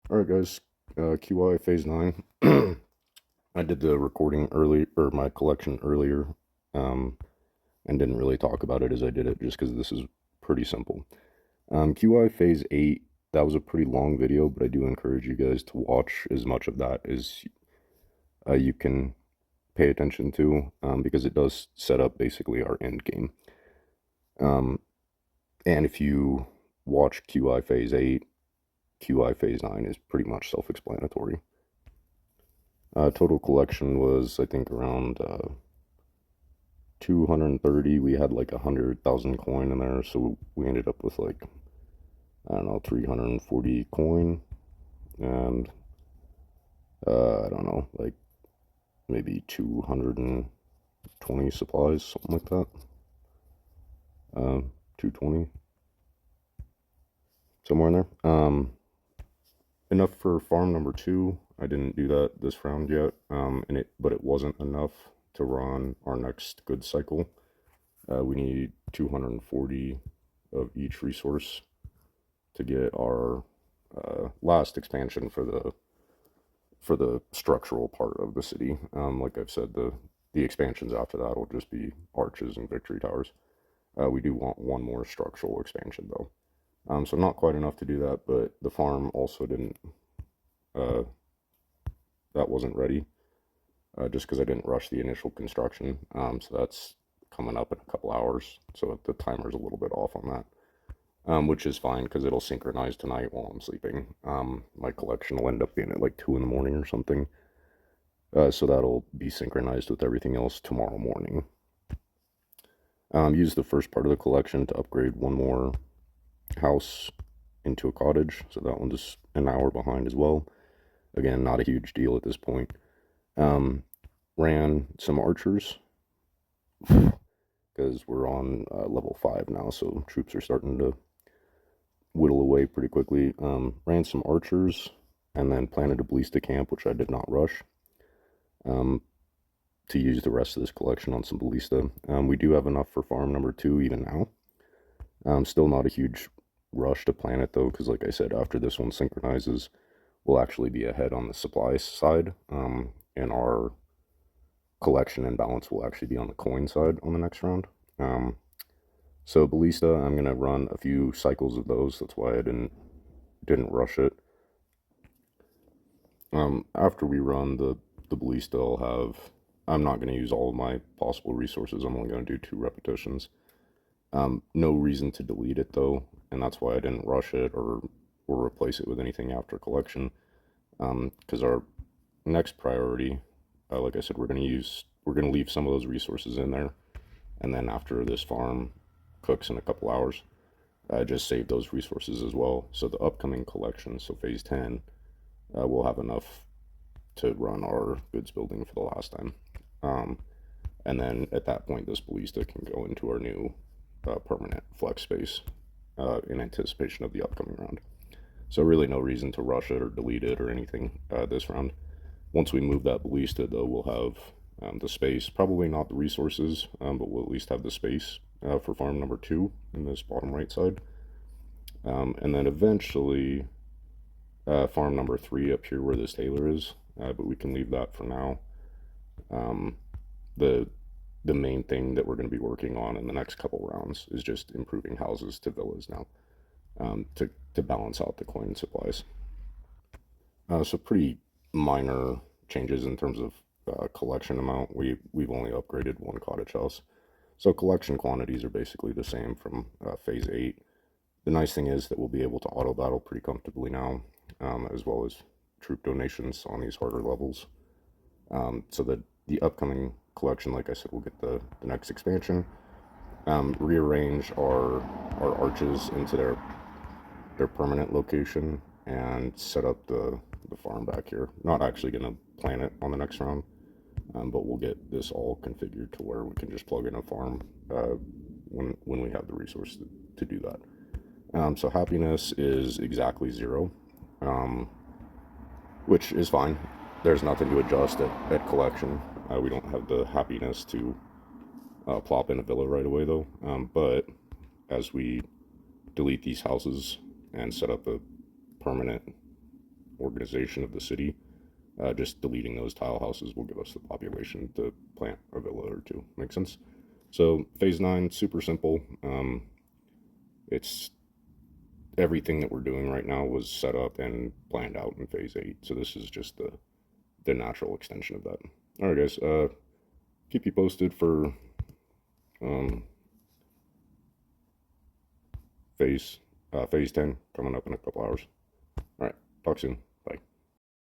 Alright guys, QI Phase 9. I did the recording early, or my collection earlier, um, and didn't really talk about it as I did it just because this is pretty simple. QI Phase 8, that was a pretty long video, but I do encourage you guys to watch as much of that as you can pay attention to, because it does set up basically our end game. Um, and if you watch QI Phase 8, QI Phase 9 is pretty much self-explanatory. Total collection was, I think, around 230. We had like 100,000 coin in there, so we ended up with like, I don't know, 340 coin, and I don't know, like maybe 220 supplies, something like that. 220, somewhere in there. Enough for farm number two. I didn't do that this round yet, but it wasn't enough to run our next good cycle. We need 240 of each resource to get our last expansion for the structural part of the city. Like I've said, the expansions after that will just be arches and victory towers. We do want one more structural expansion though. So not quite enough to do that, but the farm also didn't. Uh, that wasn't ready, just because I didn't rush the initial construction. So that's coming up in a couple hours. So the timer's a little bit off on that. Which is fine because it'll synchronize tonight while I'm sleeping. My collection will end up being at like 2 in the morning or something. So that'll be synchronized with everything else tomorrow morning. Use the first part of the collection to upgrade one more house into a cottage. So that one's just an hour behind as well. Again, not a huge deal at this point. Ran some archers because we're on level 5 now, so troops are starting to whittle away pretty quickly. Ran some archers and then planted a ballista camp, which I did not rush, um, to use the rest of this collection on some ballista. We do have enough for farm number 2 even now. Still not a huge rush to plant it though, because like I said, after this one synchronizes, we'll actually be ahead on the supply side, and our collection and balance will actually be on the coin side on the next round. So ballista, I'm gonna run a few cycles of those. That's why I didn't rush it. After we run the ballista, I'll have. I'm not gonna use all of my possible resources. I'm only gonna do 2 repetitions. No reason to delete it though, and that's why I didn't rush it or replace it with anything after collection. Because our next priority, like I said, we're gonna leave some of those resources in there, and then after this farm cooks in a couple hours, just save those resources as well. So the upcoming collection, so phase 10, we'll have enough to run our goods building for the last time. And then at that point, this ballista can go into our new permanent flex space in anticipation of the upcoming round. So really no reason to rush it or delete it or anything this round. Once we move that ballista, though, we'll have the space, probably not the resources, but we'll at least have the space for farm number 2 in this bottom right side. And then eventually farm number 3 up here where this tailor is, but we can leave that for now. The the main thing that we're going to be working on in the next couple rounds is just improving houses to villas now, to balance out the coin supplies. So pretty minor changes in terms of collection amount. We've only upgraded 1 cottage house, so collection quantities are basically the same from phase 8. The nice thing is that we'll be able to auto battle pretty comfortably now, as well as troop donations on these harder levels. So that the upcoming collection, like I said, we'll get the next expansion. Rearrange our arches into their permanent location and set up the farm back here. Not actually going to plant it on the next round, but we'll get this all configured to where we can just plug in a farm when we have the resource to do that. So happiness is exactly 0, which is fine. There's nothing to adjust at collection. We don't have the happiness to plop in a villa right away though. But as we delete these houses and set up a permanent organization of the city. Just deleting those tile houses will give us the population to plant a villa or two. Make sense? So phase 9, super simple. It's everything that we're doing right now was set up and planned out in phase 8. So this is just the natural extension of that. All right, guys. Keep you posted for um, phase 10 coming up in a couple hours. All right, talk soon.